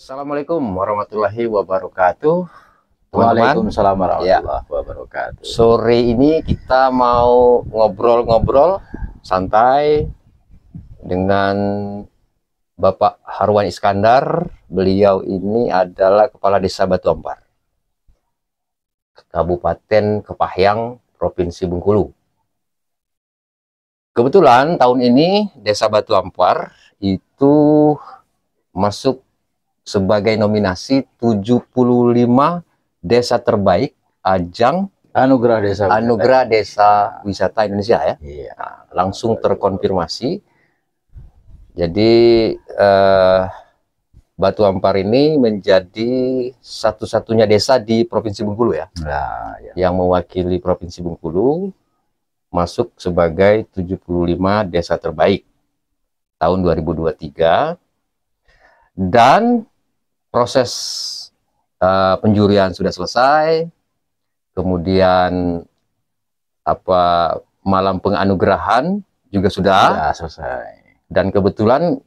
Assalamualaikum warahmatullahi wabarakatuh. Teman-teman, Waalaikumsalam ya, warahmatullahi wabarakatuh. sore ini kita mau ngobrol-ngobrol santai dengan Bapak Harwan Iskandar. Beliau ini adalah Kepala Desa Batu Ampar, Kabupaten Kepahyang, Provinsi Bengkulu. Kebetulan tahun ini Desa Batu Ampar itu masuk sebagai nominasi 75 desa terbaik ajang Anugerah Desa Wisata Indonesia ya. Iya. Nah, langsung terkonfirmasi. Jadi Batu Ampar ini menjadi satu-satunya desa di Provinsi Bengkulu ya, Nah, ya. yang mewakili Provinsi Bengkulu masuk sebagai 75 desa terbaik tahun 2023. Dan proses penjurian sudah selesai, kemudian malam penganugerahan juga sudah selesai. Dan kebetulan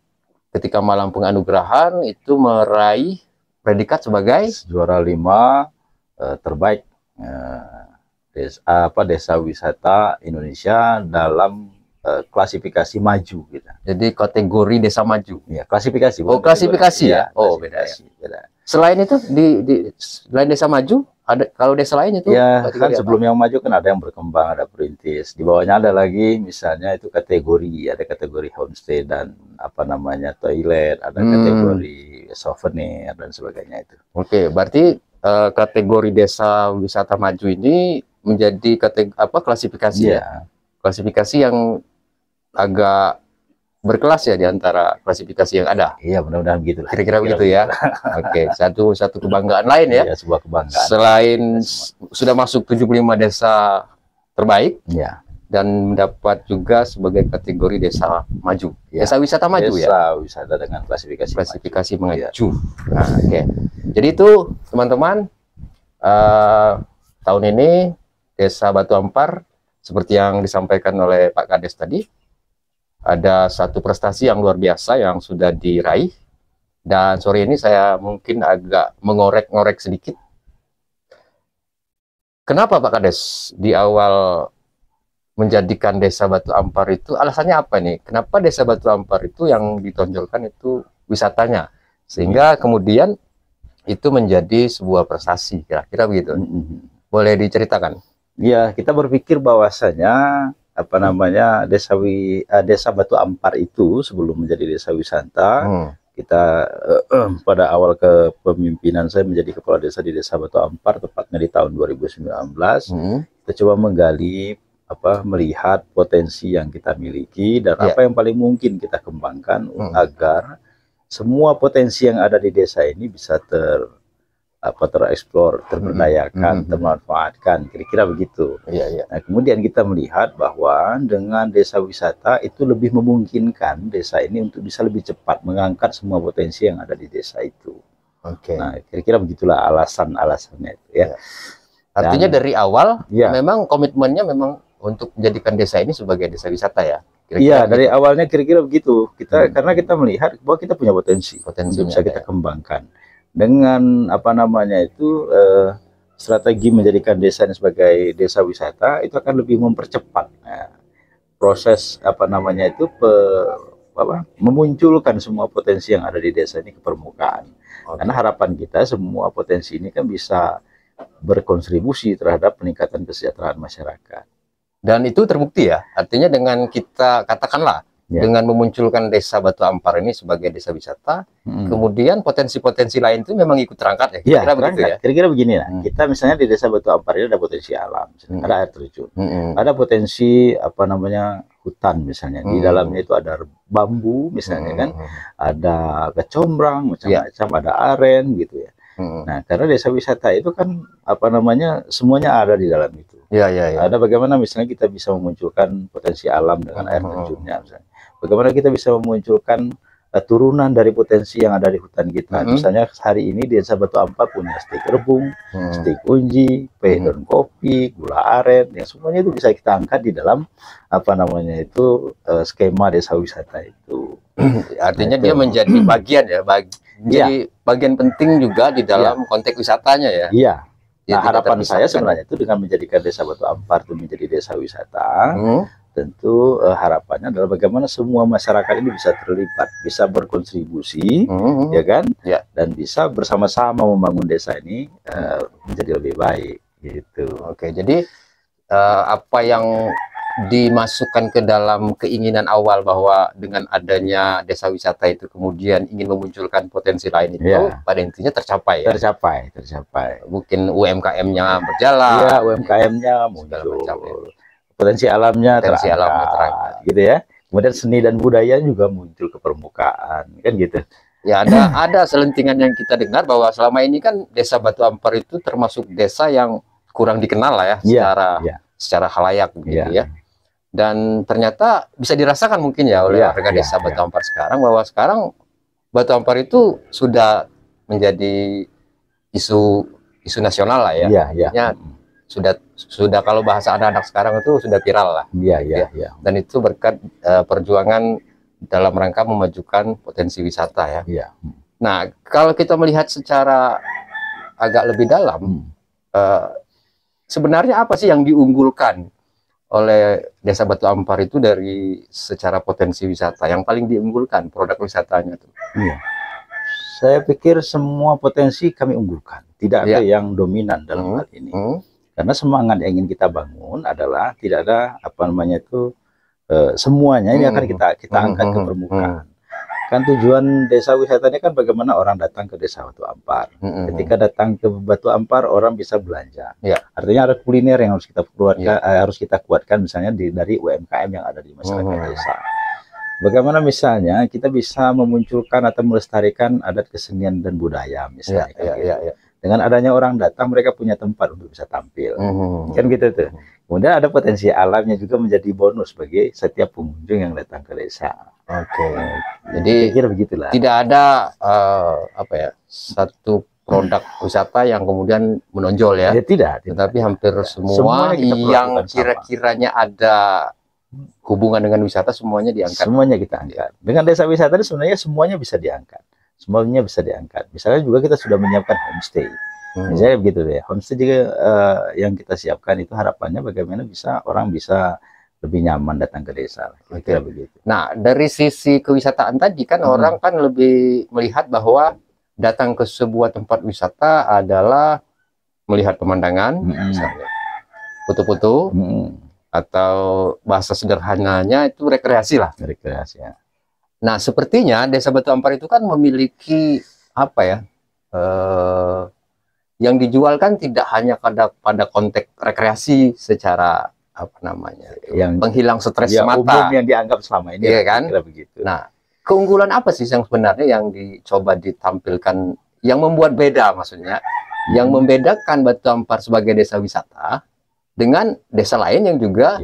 ketika malam penganugerahan itu meraih predikat sebagai juara 5 terbaik desa wisata Indonesia dalam klasifikasi maju gitu. Jadi kategori desa maju. Ya, klasifikasi. Oh, klasifikasi ya. Oh, beda ya. Beda. Selain itu selain desa maju, ada kalau desa lain itu ya kan sebelum apa? yang maju kan ada yang berkembang, ada perintis. Di bawahnya ada lagi misalnya itu ada kategori homestay dan toilet, ada kategori souvenir dan sebagainya itu. Oke, berarti kategori desa wisata maju ini menjadi klasifikasi ya? Klasifikasi yang agak berkelas ya di antara klasifikasi yang ada. Iya, mudah-mudahan begitu. Kira-kira begitu ya. Oke, satu kebanggaan lain ya. Iya, sebuah kebanggaan. Selain sudah masuk 75 desa terbaik, ya, dan mendapat juga sebagai kategori desa maju. Ya. Desa wisata maju ya. Desa wisata dengan klasifikasi maju. Ya. Nah, oke. Jadi itu teman-teman, tahun ini Desa Batu Ampar seperti yang disampaikan oleh Pak Kades tadi, ada satu prestasi yang luar biasa yang sudah diraih. Dan sore ini saya mungkin agak mengorek-ngorek sedikit. Kenapa Pak Kades di awal menjadikan Desa Batu Ampar itu, alasannya apa nih? Kenapa Desa Batu Ampar itu yang ditonjolkan itu wisatanya? Sehingga kemudian itu menjadi sebuah prestasi, kira-kira begitu. Boleh diceritakan? Ya, kita berpikir bahwasanya Desa Batu Ampar itu sebelum menjadi desa wisata, kita pada awal kepemimpinan saya menjadi kepala desa di Desa Batu Ampar, tepatnya di tahun 2019, kita coba menggali melihat potensi yang kita miliki dan apa yang paling mungkin kita kembangkan agar semua potensi yang ada di desa ini bisa tereksplor, terberdayakan, termanfaatkan, kira-kira begitu. Nah, kemudian kita melihat bahwa dengan desa wisata itu lebih memungkinkan desa ini untuk bisa lebih cepat mengangkat semua potensi yang ada di desa itu. Nah, kira-kira begitulah alasannya itu ya. Artinya dari awal memang komitmennya memang untuk menjadikan desa ini sebagai desa wisata ya. Iya, dari awalnya kira-kira begitu. Karena kita melihat bahwa kita punya potensi untuk bisa kita kembangkan. Dengan strategi menjadikan desa ini sebagai desa wisata itu akan lebih mempercepat proses memunculkan semua potensi yang ada di desa ini ke permukaan. Karena harapan kita semua potensi ini kan bisa berkontribusi terhadap peningkatan kesejahteraan masyarakat. Dan itu terbukti ya, artinya dengan kita katakanlah dengan memunculkan Desa Batu Ampar ini sebagai desa wisata, kemudian potensi-potensi lain itu memang ikut terangkat ya? Kira-kira begini lah, kita misalnya di Desa Batu Ampar ini ada potensi alam, ada air terjun, ada potensi hutan misalnya, di dalamnya itu ada bambu misalnya kan, ada kecombrang macam-macam, ada aren gitu ya. Nah, karena desa wisata itu kan semuanya ada di dalam itu. Ada bagaimana misalnya kita bisa memunculkan potensi alam dengan air terjunnya misalnya. Bagaimana kita bisa memunculkan turunan dari potensi yang ada di hutan kita. Misalnya hari ini di Desa Batu Ampar punya stik rebung, stik unji, daun kopi, gula aren, yang semuanya itu bisa kita angkat di dalam apa namanya itu skema desa wisata itu. Artinya dia menjadi bagian ya, jadi bagian penting juga di dalam konteks wisatanya ya. Iya. Nah, harapan saya sebenarnya itu dengan menjadikan Desa Batu Ampar itu menjadi desa wisata, tentu harapannya adalah bagaimana semua masyarakat ini bisa terlibat, bisa berkontribusi, ya kan, dan bisa bersama-sama membangun desa ini menjadi lebih baik, gitu. Oke, jadi apa yang dimasukkan ke dalam keinginan awal bahwa dengan adanya desa wisata itu kemudian ingin memunculkan potensi lain itu pada intinya tercapai ya? Tercapai. Mungkin UMKM-nya berjalan. Iya, UMKM-nya muncul. Potensi alamnya terangkat, gitu ya. Kemudian seni dan budaya juga muncul ke permukaan, kan gitu. Ya, ada selentingan yang kita dengar bahwa selama ini kan Desa Batu Ampar itu termasuk desa yang kurang dikenal lah ya, secara khalayak gitu ya. Dan ternyata bisa dirasakan mungkin ya oleh warga Desa Batu Ampar sekarang, bahwa sekarang Batu Ampar itu sudah menjadi isu nasional lah ya. Sudah kalau bahasa anak-anak sekarang itu sudah viral lah. Dan itu berkat perjuangan dalam rangka memajukan potensi wisata ya. Nah, kalau kita melihat secara agak lebih dalam, sebenarnya apa sih yang diunggulkan oleh Desa Batu Ampar itu dari secara potensi wisata? Yang paling diunggulkan produk wisatanya tuh? Saya pikir semua potensi kami unggulkan, tidak ada yang dominan dalam hal ini. Karena semangat yang ingin kita bangun adalah tidak ada apa namanya itu semuanya ini akan kita angkat ke permukaan. Kan tujuan desa wisata ini kan bagaimana orang datang ke Desa Batu Ampar. Ketika datang ke Batu Ampar orang bisa belanja. Artinya ada kuliner yang harus kita keluarkan, harus kita kuatkan misalnya dari UMKM yang ada di masyarakat desa. Bagaimana misalnya kita bisa memunculkan atau melestarikan adat kesenian dan budaya misalnya. Dengan adanya orang datang, mereka punya tempat untuk bisa tampil, kan gitu tuh. Kemudian ada potensi alamnya juga menjadi bonus bagi setiap pengunjung yang datang ke desa. Jadi kira begitulah. Tidak ada apa ya, satu produk wisata yang kemudian menonjol ya. Tidak. Tetapi hampir semua yang kira-kiranya ada hubungan dengan wisata semuanya diangkat. Semuanya kita angkat. Dengan desa wisata sebenarnya semuanya bisa diangkat. Semuanya bisa diangkat. Misalnya juga kita sudah menyiapkan homestay. Misalnya begitu deh. Homestay juga yang kita siapkan itu harapannya bagaimana bisa orang bisa lebih nyaman datang ke desa. Kira begitu. Nah, dari sisi kewisataan tadi kan orang kan lebih melihat bahwa datang ke sebuah tempat wisata adalah melihat pemandangan, misalnya foto-foto, atau bahasa sederhananya itu rekreasi lah. Rekreasi ya. Nah, sepertinya Desa Batu Ampar itu kan memiliki apa ya, yang dijual kan tidak hanya pada konteks rekreasi secara apa namanya, yang penghilang stres semata, umum yang dianggap selama ini, kan? Begitu. Nah, keunggulan apa sih yang sebenarnya yang dicoba ditampilkan, yang membuat beda maksudnya, yang membedakan Batu Ampar sebagai desa wisata dengan desa lain yang juga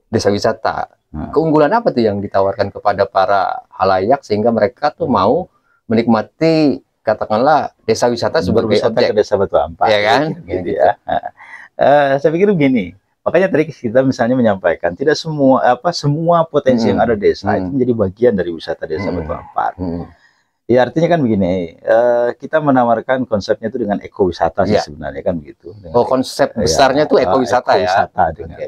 desa wisata? Keunggulan apa tuh yang ditawarkan kepada para halayak sehingga mereka tuh mau menikmati katakanlah desa wisata sebagai objek ke Desa Batu Ampar, ya kan? Gitu ya. Saya pikir begini, makanya tadi kita misalnya menyampaikan tidak semua potensi yang ada desa itu menjadi bagian dari wisata Desa Batu Ampar. Ya artinya kan begini, kita menawarkan konsepnya itu dengan ekowisata sih sebenarnya kan begitu. Konsep besarnya itu ekowisata ya.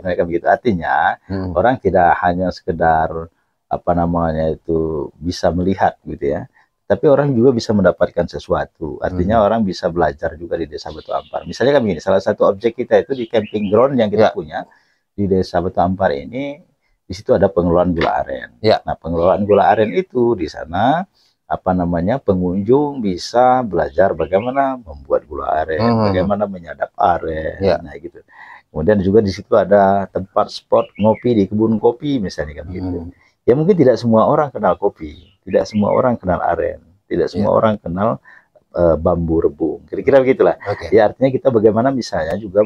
Mereka begitu. Artinya orang tidak hanya sekedar apa namanya itu bisa melihat gitu ya, tapi orang juga bisa mendapatkan sesuatu. Artinya orang bisa belajar juga di Desa Batu Ampar. Misalnya kan begini, salah satu objek kita itu di camping ground yang kita punya di Desa Batu Ampar ini, di situ ada pengelolaan gula aren. Nah, pengelolaan gula aren itu di sana apa namanya, pengunjung bisa belajar bagaimana membuat gula aren, bagaimana menyadap aren, nah gitu. Kemudian juga di situ ada tempat spot ngopi di kebun kopi misalnya kan gitu. Ya mungkin tidak semua orang kenal kopi, tidak semua orang kenal aren, tidak semua orang kenal bambu rebung. Kira-kira begitulah. Ya artinya kita bagaimana misalnya juga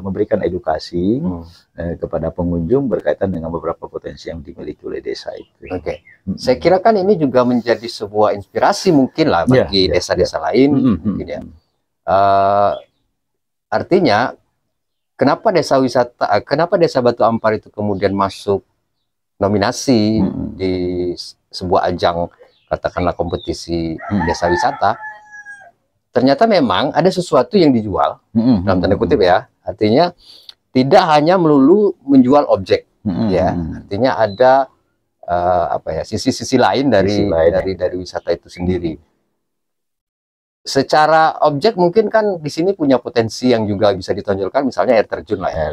memberikan edukasi kepada pengunjung berkaitan dengan beberapa potensi yang dimiliki oleh desa itu. Saya kira kan ini juga menjadi sebuah inspirasi mungkin lah bagi desa-desa lain. Mungkin ya. Artinya kenapa desa Batu Ampar itu kemudian masuk nominasi di sebuah ajang katakanlah kompetisi desa wisata? Ternyata memang ada sesuatu yang dijual dalam tanda kutip ya. Artinya tidak hanya melulu menjual objek, ya. Artinya ada apa ya, sisi-sisi lain dari wisata itu sendiri. Secara objek mungkin kan di sini punya potensi yang juga bisa ditonjolkan, misalnya air terjun lah ya.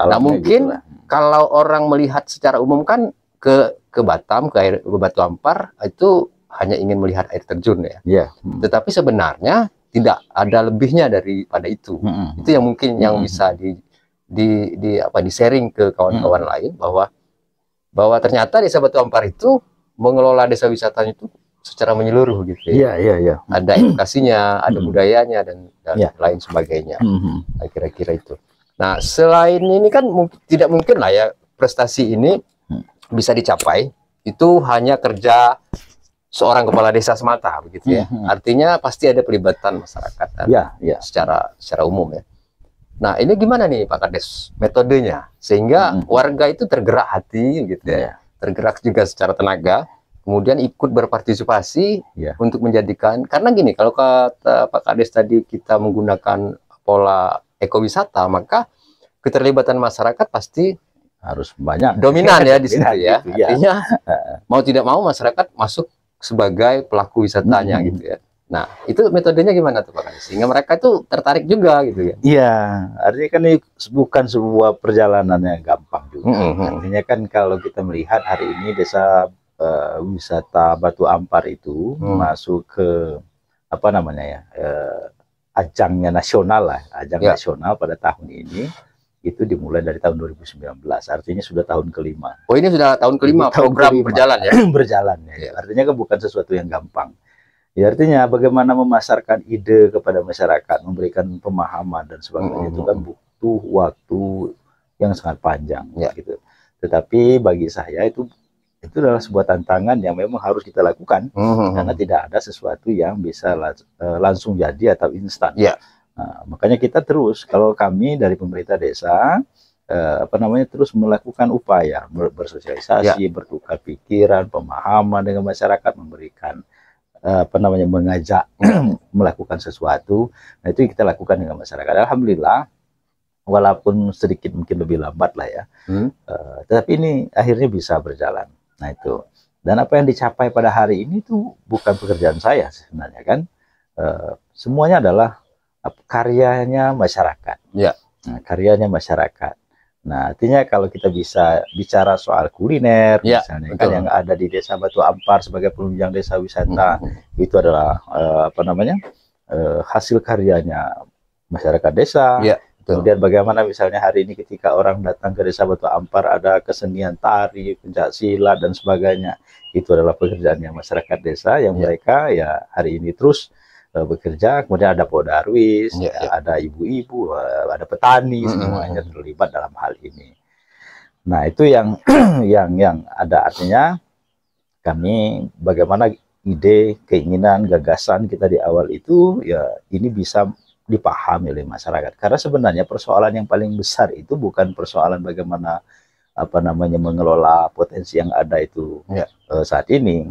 Nah mungkin kalau orang melihat secara umum kan ke Batam, ke Batu Ampar itu hanya ingin melihat air terjun ya. Tetapi sebenarnya tidak ada lebihnya daripada itu. Itu yang mungkin yang bisa di sharing ke kawan-kawan lain, bahwa ternyata desa Batu Ampar itu mengelola desa wisatanya itu secara menyeluruh gitu ya. Ada edukasinya, ada budayanya dan lain sebagainya. Kira-kira itu. Nah, selain ini kan tidak mungkin lah ya prestasi ini bisa dicapai itu hanya kerja seorang kepala desa semata begitu ya. Artinya pasti ada pelibatan masyarakat secara umum ya. Nah, ini gimana nih Pak Kades metodenya sehingga warga itu tergerak hati gitu ya. Tergerak juga secara tenaga, kemudian ikut berpartisipasi untuk menjadikan, karena gini, kalau kata Pak Kades tadi kita menggunakan pola ekowisata, maka keterlibatan masyarakat pasti harus banyak dominan ya di situ ya. Artinya mau tidak mau masyarakat masuk sebagai pelaku wisatanya gitu ya. Nah, itu metodenya gimana tuh Pak Kades? Sehingga mereka itu tertarik juga gitu ya. Iya, artinya kan ini bukan sebuah perjalanan yang gampang juga. Artinya kan kalau kita melihat hari ini desa wisata Batu Ampar itu masuk ke apa namanya ya, ajangnya nasional lah, nasional pada tahun ini. Itu dimulai dari tahun 2019, artinya sudah tahun kelima. Oh, ini sudah tahun kelima program berjalan ya? Berjalan ya. Artinya kan bukan sesuatu yang gampang. Ya artinya bagaimana memasarkan ide kepada masyarakat, memberikan pemahaman dan sebagainya itu kan butuh waktu yang sangat panjang gitu. Tetapi bagi saya itu adalah sebuah tantangan yang memang harus kita lakukan karena tidak ada sesuatu yang bisa langsung jadi atau instan. Nah, makanya kita terus, kalau kami dari pemerintah desa terus melakukan upaya bersosialisasi, bertukar pikiran, pemahaman dengan masyarakat, memberikan mengajak melakukan sesuatu. Nah, itu yang kita lakukan dengan masyarakat. Alhamdulillah, walaupun sedikit mungkin lebih lambat lah ya, tetapi ini akhirnya bisa berjalan. Nah itu, dan apa yang dicapai pada hari ini itu bukan pekerjaan saya sebenarnya kan, semuanya adalah karyanya masyarakat. Nah, karyanya masyarakat. Nah, artinya kalau kita bisa bicara soal kuliner, misalnya kan yang ada di desa Batu Ampar sebagai penunjang desa wisata, itu adalah hasil karyanya masyarakat desa. Kemudian bagaimana misalnya hari ini ketika orang datang ke desa Batu Ampar ada kesenian tari, pencak silat dan sebagainya, itu adalah pekerjaannya masyarakat desa yang mereka ya hari ini terus bekerja. Kemudian ada podarwis, ada ibu-ibu, ada petani, semuanya terlibat dalam hal ini. Nah itu yang yang ada, artinya kami bagaimana ide, keinginan, gagasan kita di awal itu ya ini bisa dipahami oleh masyarakat. Karena sebenarnya persoalan yang paling besar itu bukan persoalan bagaimana mengelola potensi yang ada itu saat ini,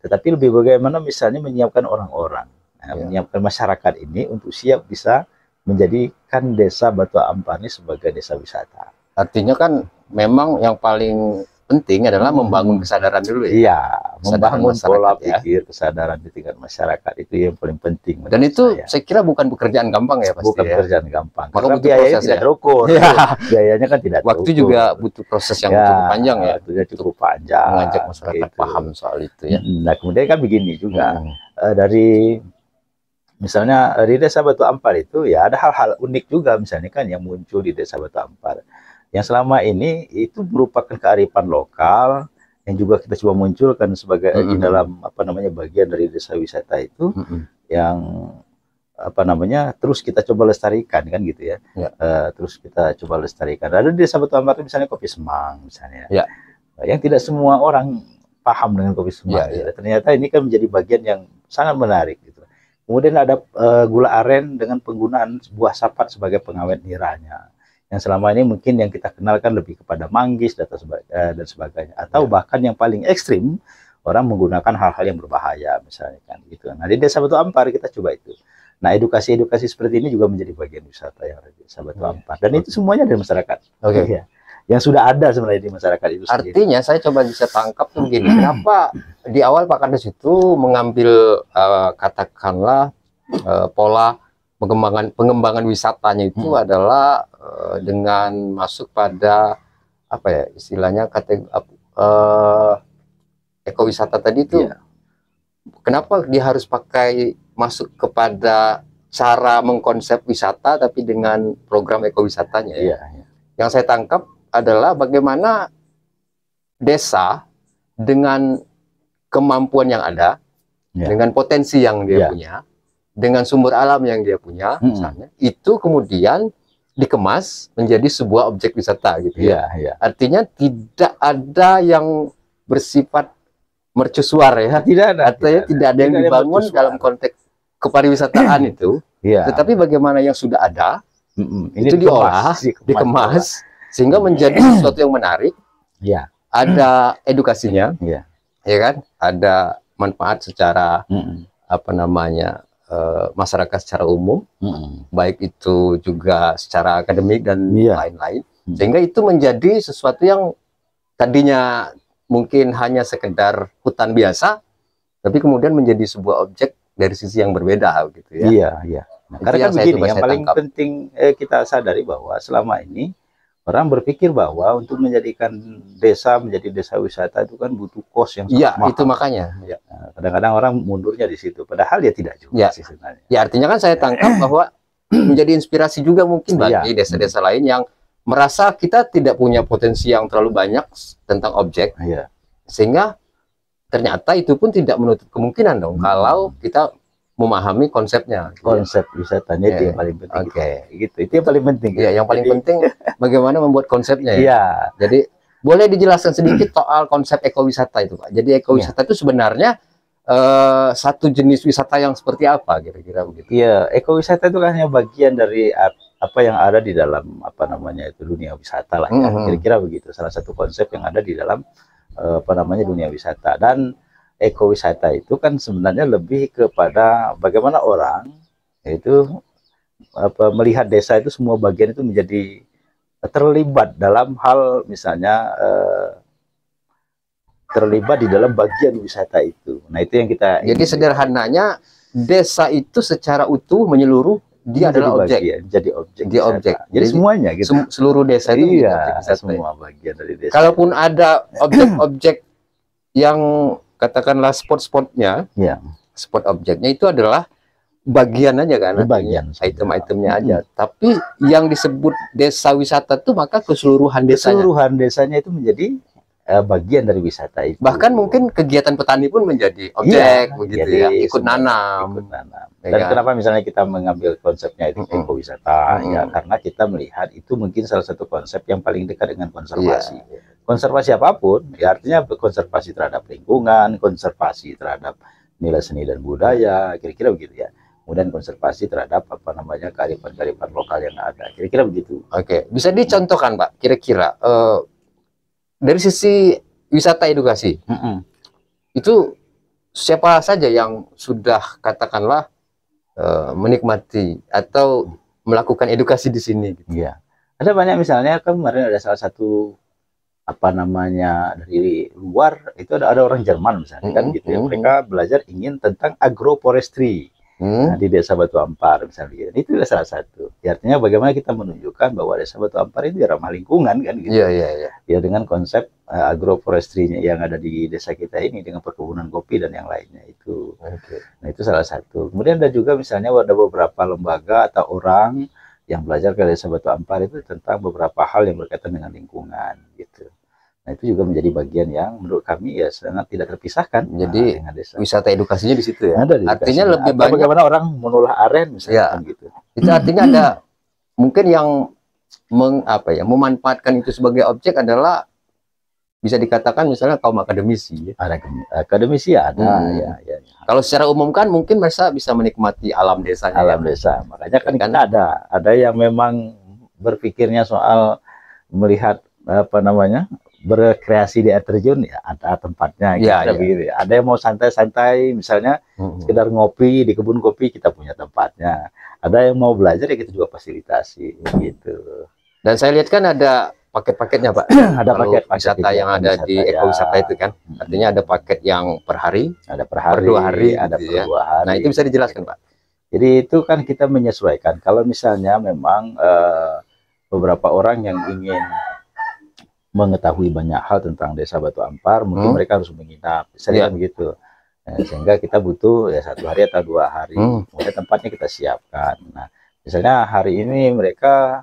tetapi lebih bagaimana misalnya menyiapkan orang-orang. Menyiapkan masyarakat ini untuk siap bisa menjadikan desa Batu Ampar ini sebagai desa wisata. Artinya kan memang yang paling penting adalah membangun kesadaran dulu ya. Iya, membangun pola pikir, kesadaran di tingkat masyarakat itu yang paling penting. Dan itu saya kira bukan pekerjaan gampang ya pasti. Bukan pekerjaan gampang. Maka biayanya tidak terukur. Biayanya kan tidak terukur. Waktu juga butuh proses yang cukup panjang ya. Waktunya cukup panjang. Mengajak masyarakat paham soal itu ya. Nah kemudian kan begini juga dari misalnya di desa Batu Ampar itu ya ada hal-hal unik juga misalnya kan yang muncul di desa Batu Ampar yang selama ini itu merupakan kearifan lokal yang juga kita coba munculkan sebagai di dalam bagian dari desa wisata itu yang terus kita coba lestarikan kan gitu ya. Terus kita coba lestarikan. Ada di desa Batu Ampar misalnya kopi Semang misalnya. Yang tidak semua orang paham dengan kopi Semang. Ternyata ini kan menjadi bagian yang sangat menarik gitu. Kemudian ada gula aren dengan penggunaan buah sapat sebagai pengawet niranya. Yang selama ini mungkin yang kita kenalkan lebih kepada manggis dan sebagainya. Atau bahkan yang paling ekstrim, orang menggunakan hal-hal yang berbahaya misalnya kan gitu. Nah, di desa Batu Ampar kita coba itu. Nah, edukasi-edukasi seperti ini juga menjadi bagian wisata yang ada di desa Batu Ampar. Dan itu semuanya dari masyarakat. Ya. Yang sudah ada sebenarnya di masyarakat itu sendiri. Artinya saya coba bisa tangkap tuh begini, kenapa di awal Pak Kades itu mengambil katakanlah pola pengembangan wisatanya itu adalah dengan masuk pada apa ya istilahnya ekowisata tadi itu. Kenapa dia harus pakai masuk kepada cara mengkonsep wisata tapi dengan program ekowisatanya ya? Yang saya tangkap adalah bagaimana desa dengan kemampuan yang ada, dengan potensi yang dia punya, dengan sumber alam yang dia punya, misalnya, itu kemudian dikemas menjadi sebuah objek wisata gitu ya. Artinya tidak ada yang bersifat mercusuar ya, artinya tidak ada yang dibangun dalam konteks kepariwisataan itu, tetapi bagaimana yang sudah ada, itu diolah, dikemas, sehingga menjadi sesuatu yang menarik, ada edukasinya, ya kan, ada manfaat secara masyarakat secara umum, baik itu juga secara akademik dan lain-lain, sehingga itu menjadi sesuatu yang tadinya mungkin hanya sekedar hutan biasa, tapi kemudian menjadi sebuah objek dari sisi yang berbeda, gitu ya. Nah, karena kan begini, yang paling penting kita sadari bahwa selama ini orang berpikir bahwa untuk menjadikan desa menjadi desa wisata itu kan butuh kos yang sangat mahal. Itu makanya. Kadang-kadang orang mundurnya di situ. Padahal ya tidak juga sih sebenarnya. Artinya kan saya tangkap bahwa menjadi inspirasi juga mungkin bagi desa-desa lain yang merasa kita tidak punya potensi yang terlalu banyak tentang objek, sehingga ternyata itu pun tidak menutup kemungkinan dong kalau kita memahami konsepnya, konsep wisatanya itu yang paling penting. Gitu. Itu yang paling penting. Yang paling penting bagaimana membuat konsepnya. Jadi boleh dijelaskan sedikit soal konsep ekowisata itu, Pak. Jadi ekowisata itu sebenarnya satu jenis wisata yang seperti apa kira-kira begitu? Ekowisata itu kan hanya bagian dari apa yang ada di dalam dunia wisata lah. Kira-kira begitu. Salah satu konsep yang ada di dalam dunia wisata. Dan ekowisata itu kan sebenarnya lebih kepada bagaimana orang itu melihat desa itu semua bagian itu menjadi terlibat dalam hal misalnya terlibat di dalam bagian wisata itu. Nah, itu yang kita jadi sederhananya desa itu secara utuh menyeluruh dia adalah objek, jadi objek. Jadi semuanya gitu. Seluruh desa itu semua bagian dari desa. Kalaupun ada objek-objek yang katakanlah spot-spotnya, spot objeknya itu adalah bagian aja kan, bagian item-itemnya aja. Tapi yang disebut desa wisata itu maka keseluruhan desanya. Keseluruhan desanya itu menjadi bagian dari wisata itu. Bahkan mungkin kegiatan petani pun menjadi objek, begitu ya, ikut nanam. Dan kenapa misalnya kita mengambil konsepnya itu ekowisata? Karena kita melihat itu mungkin salah satu konsep yang paling dekat dengan konservasi. Konservasi apapun, artinya konservasi terhadap lingkungan, konservasi terhadap nilai seni dan budaya, kira-kira begitu ya. Kemudian konservasi terhadap kearifan-kearifan lokal yang ada, kira-kira begitu. Bisa dicontohkan, Pak, kira-kira dari sisi wisata edukasi, itu siapa saja yang sudah katakanlah menikmati atau melakukan edukasi di sini? Gitu. Ada banyak, misalnya kemarin ada salah satu dari luar itu ada orang Jerman misalnya kan gitu ya, mereka belajar ingin tentang agroforestry di desa Batu Ampar misalnya. Itu salah satu. Artinya bagaimana kita menunjukkan bahwa desa Batu Ampar itu ramah lingkungan kan gitu. Ya dengan konsep agroforestry yang ada di desa kita ini dengan perkebunan kopi dan yang lainnya itu. Nah, itu salah satu. Kemudian ada juga misalnya ada beberapa lembaga atau orang yang belajar ke desa Batu Ampar itu tentang beberapa hal yang berkaitan dengan lingkungan gitu. Nah, itu juga menjadi bagian yang menurut kami ya sangat tidak terpisahkan. Jadi dengan desa. wisata edukasinya di situ ya. Ada Artinya lebih banyak bagaimana orang mengolah aren misalnya gitu. Itu artinya ada mungkin yang memanfaatkan itu sebagai objek adalah bisa dikatakan misalnya kaum akademisi. Ada akademisi ada ya. Kalau secara umum kan mungkin mereka bisa menikmati alam desanya. Alam desa. Makanya kan ada yang memang berpikirnya soal melihat berkreasi di air terjun ya ada tempatnya gitu. Ada yang mau santai-santai misalnya sekedar ngopi di kebun kopi kita punya tempatnya. Ada yang mau belajar ya kita juga fasilitasi gitu. Dan saya lihat kan ada paket-paketnya Pak. Ada paket wisata yang ada di ekowisata itu kan. Artinya ada paket yang per hari, ada per 2 hari, ada per 2 hari. Nah, itu bisa dijelaskan Pak. Jadi itu kan kita menyesuaikan. Kalau misalnya memang beberapa orang yang ingin mengetahui banyak hal tentang Desa Batu Ampar, mungkin mereka harus menginap, misalnya begitu. Nah, sehingga kita butuh ya 1 hari atau 2 hari. Kemudian tempatnya kita siapkan. Nah, misalnya hari ini mereka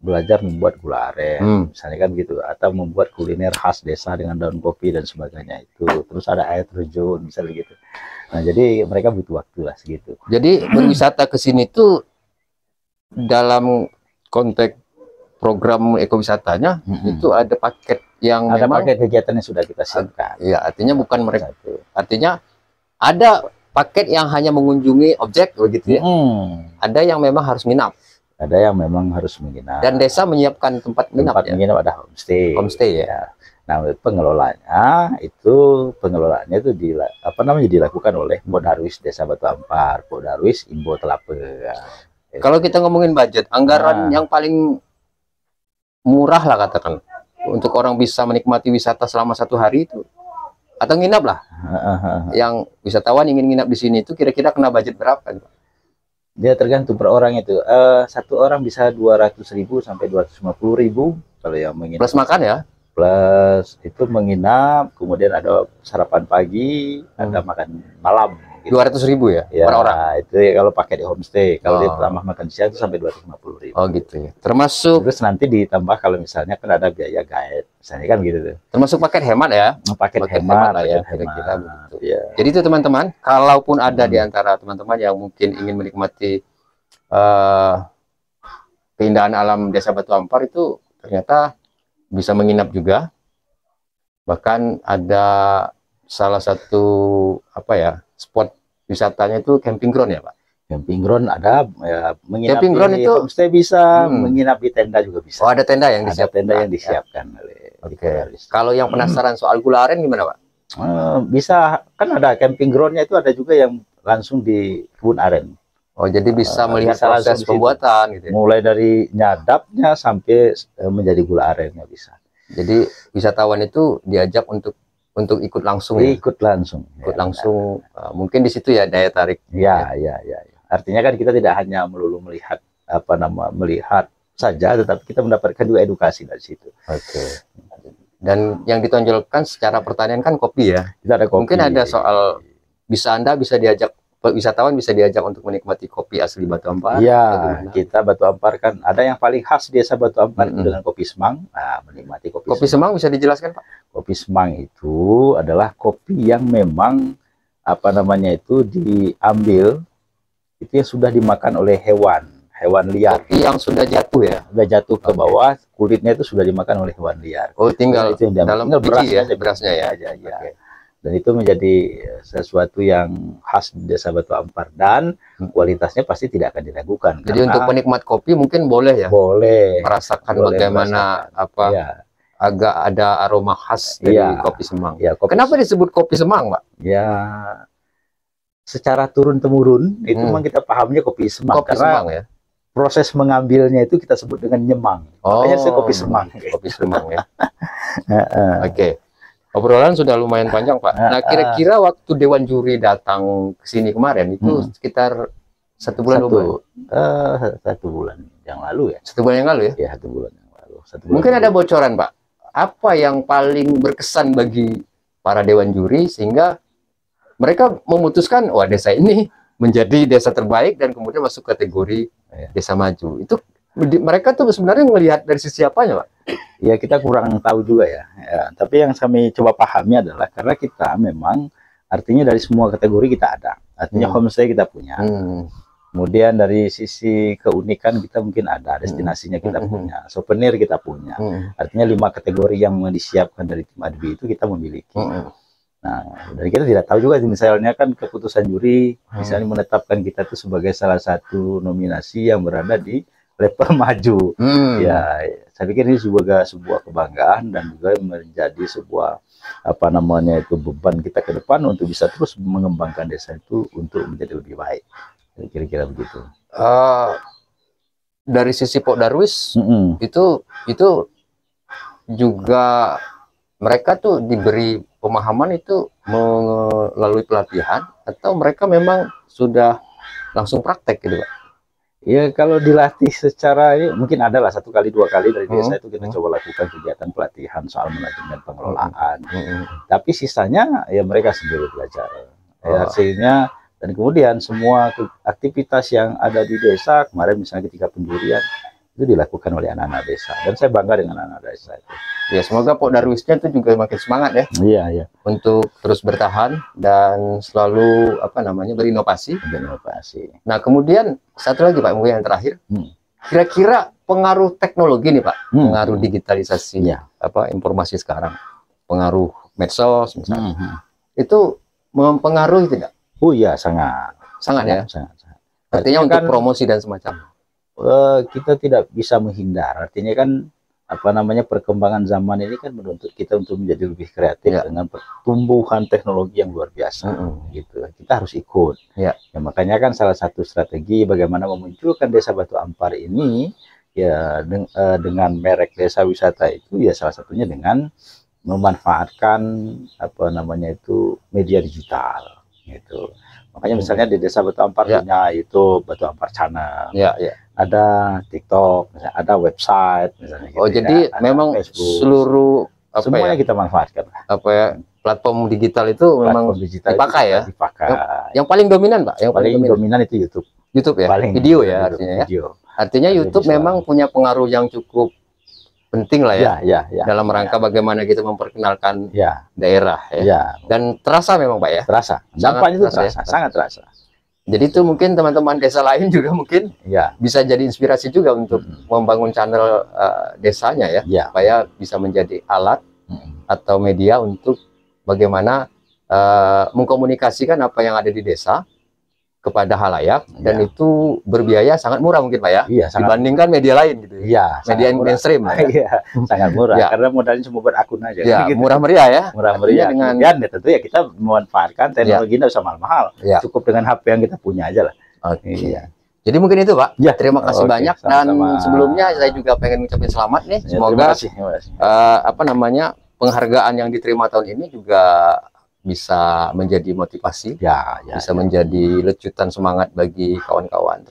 belajar membuat gula aren, misalnya kan gitu, atau membuat kuliner khas desa dengan daun kopi dan sebagainya itu. Terus ada air terjun, misalnya gitu. Nah, jadi mereka butuh waktu lah segitu. Jadi berwisata ke sini tuh dalam konteks program ekowisatanya itu ada paket yang ada paket kegiatan yang sudah kita siapkan. Iya, artinya bukan mereka. Artinya ada paket yang hanya mengunjungi objek begitu ya. Ada yang memang harus nginap. Ada yang memang harus menginap. Dan desa menyiapkan tempat menginap. Menginap ada homestay. Homestay ya. Nah, pengelolaannya itu dilakukan oleh Podarwis Desa Batu Ampar, Podarwis Imbo Telape. Kalau kita ngomongin budget, anggaran yang paling murah lah katakan untuk orang bisa menikmati wisata selama 1 hari itu atau nginap lah. Yang wisatawan ingin nginap di sini itu kira-kira kena budget berapa? Dia tergantung per orang itu. 1 orang bisa 200.000 sampai 250.000 kalau yang menginap. Plus makan ya? Plus itu menginap, kemudian ada sarapan pagi, ada makan malam. Gitu. 200.000 ya per orang. Itu ya kalau pakai di homestay. Kalau dia tambah makan siang itu sampai 250.000. Oh gitu ya. Termasuk. Terus nanti ditambah kalau misalnya kan ada biaya guide, misalnya kan gitu tuh. Termasuk paket hemat ya. Paket hemat lah ya. Kira-kira begitu. Ya. Jadi itu teman-teman, kalaupun ada di antara teman-teman yang mungkin ingin menikmati keindahan alam Desa Batu Ampar itu ternyata bisa menginap juga. Bahkan ada salah satu spot wisatanya itu camping ground ya Pak? Camping ground ada ya, menginap camping ground di itu homestay bisa, menginap di tenda juga bisa. Oh, ada tenda yang disiapkan. Ada tenda yang disiapkan oleh. Kalau yang penasaran soal gula aren gimana Pak? Bisa, kan ada camping groundnya itu ada juga yang langsung di kebun aren. Oh, jadi bisa melihat proses pembuatan gitu ya? Mulai dari nyadapnya sampai menjadi gula arennya bisa. Jadi wisatawan itu diajak untuk ikut langsung. Ikut langsung. Ikut langsung. Mungkin di situ ya daya tarik. Ya. Artinya kan kita tidak hanya melulu melihat melihat saja, tetapi kita mendapatkan juga edukasi dari situ. Oke. Dan yang ditonjolkan secara pertanian kan kopi ya. Kita ada kopi. Mungkin ada soal Anda bisa diajak, wisatawan bisa diajak untuk menikmati kopi asli Batu Ampar. Iya, kita Batu Ampar kan ada yang paling khas Desa Batu Ampar itu dengan kopi semang. Nah, menikmati kopi semang bisa dijelaskan Pak? Kopi semang itu adalah kopi yang memang itu diambil itu yang sudah dimakan oleh hewan liar. Kopi yang sudah jatuh ya? Sudah jatuh ke bawah, kulitnya itu sudah dimakan oleh hewan liar. Oh, tinggal itu yang dalam berasnya ya. Okay. Dan itu menjadi sesuatu yang khas di Desa Batu Ampar dan kualitasnya pasti tidak akan diragukan. Jadi untuk penikmat kopi mungkin boleh ya? Boleh. Merasakan bagaimana agak ada aroma khas dari kopi semang. Ya, kenapa disebut kopi semang, Pak? Ya, secara turun-temurun itu memang kita pahamnya kopi semang. Kopi semang ya? Proses mengambilnya itu kita sebut dengan nyemang. Makanya kopi semang. Kopi semang ya. Oke. Obrolan sudah lumayan panjang, Pak. Nah, kira-kira waktu Dewan Juri datang ke sini kemarin itu sekitar 1 bulan 1 bulan yang lalu ya. 1 bulan yang lalu ya? Ya, 1 bulan yang lalu. Mungkin ada bocoran, Pak. Apa yang paling berkesan bagi para Dewan Juri sehingga mereka memutuskan, wah desa ini menjadi desa terbaik dan kemudian masuk kategori desa maju. Itu mereka tuh sebenarnya melihat dari sisi apanya, Pak? Ya kita kurang tahu juga ya. Tapi yang kami coba pahami adalah karena kita memang artinya dari semua kategori kita ada. Artinya homestay kita punya. Kemudian dari sisi keunikan kita mungkin ada, destinasinya kita punya, souvenir kita punya. Artinya 5 kategori yang disiapkan dari tim Adbi itu kita memiliki. Nah, dari kita tidak tahu juga misalnya kan keputusan juri misalnya menetapkan kita itu sebagai salah satu nominasi yang berada di level maju. Ya, saya pikir ini juga sebuah kebanggaan dan juga menjadi sebuah apa namanya itu beban kita ke depan untuk bisa terus mengembangkan desa itu untuk menjadi lebih baik. Kira-kira begitu. Dari sisi Pok Darwis itu juga mereka tuh diberi pemahaman itu melalui pelatihan atau mereka memang sudah langsung praktek gitu Pak? Ya kalau dilatih secara ini mungkin adalah 1 kali 2 kali dari desa itu kita coba lakukan kegiatan pelatihan soal manajemen pengelolaan. Tapi sisanya ya mereka sendiri belajar. Ya, hasilnya dan kemudian semua aktivitas yang ada di desa kemarin misalnya ketika penjurian itu dilakukan oleh anak-anak desa dan saya bangga dengan anak-anak desa itu. Ya semoga Pok Darwisnya itu juga makin semangat ya. Iya. Untuk terus bertahan dan selalu apa namanya berinovasi. Nah kemudian satu lagi Pak mungkin yang terakhir. Kira-kira pengaruh teknologi nih Pak, pengaruh digitalisasi apa informasi sekarang, pengaruh medsos misalnya, itu mempengaruhi tidak? Oh iya sangat ya. Sangat. Artinya untuk promosi dan semacam. Kita tidak bisa menghindar. Artinya kan apa namanya perkembangan zaman ini kan menuntut kita untuk menjadi lebih kreatif dengan pertumbuhan teknologi yang luar biasa. Gitu. Kita harus ikut. Ya makanya kan salah satu strategi bagaimana memunculkan Desa Batu Ampar ini ya dengan merek desa wisata itu ya salah satunya dengan memanfaatkan apa namanya itu media digital. Gitu. Makanya misalnya di Desa Batu Ampar punya YouTube Batu Ampar Channel, ada TikTok, misalnya ada website, misalnya. Oh gitu, jadi memang Facebook, seluruh apa semuanya kita manfaatkan. Apa ya platform digital itu memang dipakai ya? Dipakai. Yang paling dominan Pak? Yang paling dominan itu YouTube. YouTube ya? Paling video ya artinya ya? Artinya YouTube memang punya pengaruh yang cukup penting lah ya, dalam rangka bagaimana kita memperkenalkan daerah ya. Dan terasa memang Pak ya, terasa dampaknya itu terasa, sangat terasa. Jadi itu mungkin teman-teman desa lain juga mungkin bisa jadi inspirasi juga untuk membangun channel desanya ya, supaya bisa menjadi alat atau media untuk bagaimana mengkomunikasikan apa yang ada di desa kepada halayak dan itu berbiaya sangat murah mungkin Pak ya, dibandingkan media lain gitu media mainstream sangat murah karena modalnya cuma berakun aja gitu. Murah meriah ya, murah meriah dengan tentu ya kita memanfaatkan teknologi tidak usah mahal-mahal, cukup dengan HP yang kita punya aja lah. Jadi mungkin itu Pak, terima kasih banyak. Dan sebelumnya saya juga pengen ngucapin selamat nih, semoga apa namanya penghargaan yang diterima tahun ini juga bisa menjadi motivasi, bisa menjadi lecutan semangat bagi kawan-kawan,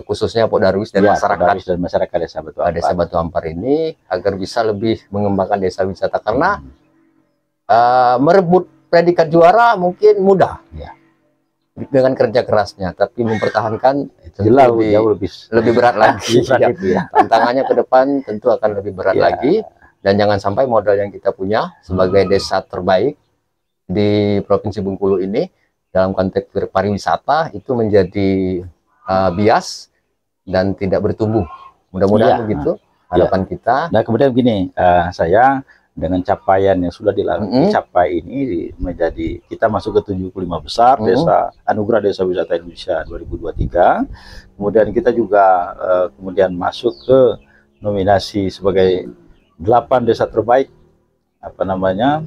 khususnya Pok Darwis dan masyarakat Desa Batu Ampar ini agar bisa lebih mengembangkan desa wisata karena merebut predikat juara mungkin mudah dengan kerja kerasnya, tapi mempertahankan itu jauh lebih berat lagi. Tantangannya ke depan tentu akan lebih berat lagi, dan jangan sampai modal yang kita punya sebagai desa terbaik di Provinsi Bengkulu ini dalam konteks pariwisata itu menjadi bias dan tidak bertumbuh. Mudah-mudahan begitu harapan kita. Nah kemudian begini, saya dengan capaian yang sudah dicapai ini menjadi kita masuk ke 75 besar desa Anugerah Desa Wisata Indonesia 2023. Kemudian kita juga kemudian masuk ke nominasi sebagai 8 desa terbaik apa namanya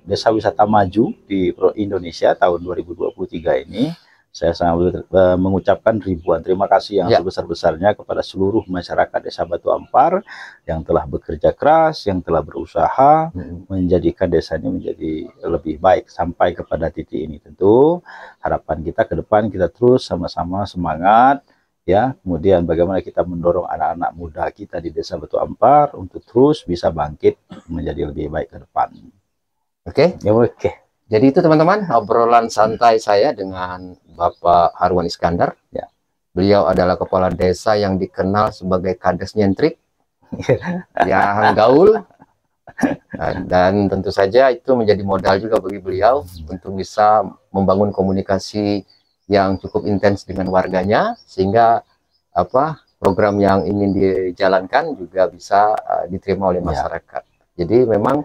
Desa Wisata Maju di Indonesia tahun 2023 ini. Saya sangat mengucapkan ribuan terima kasih yang sebesar-besarnya kepada seluruh masyarakat Desa Batu Ampar yang telah bekerja keras, yang telah berusaha menjadikan desanya menjadi lebih baik sampai kepada titik ini. Tentu harapan kita ke depan kita terus sama-sama semangat ya. Kemudian bagaimana kita mendorong anak-anak muda kita di Desa Batu Ampar untuk terus bisa bangkit menjadi lebih baik ke depan. Oke. Jadi itu teman-teman obrolan santai saya dengan Bapak Harwan Iskandar. Beliau adalah kepala desa yang dikenal sebagai Kades Nyentrik yang gaul, dan tentu saja itu menjadi modal juga bagi beliau untuk bisa membangun komunikasi yang cukup intens dengan warganya, sehingga program yang ingin dijalankan juga bisa diterima oleh masyarakat. Jadi memang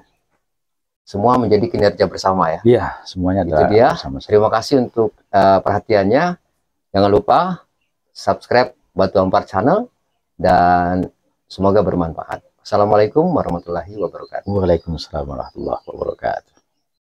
semua menjadi kinerja bersama ya. Iya, semuanya itu dia. Bersama-sama. Terima kasih untuk perhatiannya. Jangan lupa subscribe Batu Ampar Channel dan semoga bermanfaat. Assalamualaikum warahmatullahi wabarakatuh. Waalaikumsalam warahmatullahi wabarakatuh.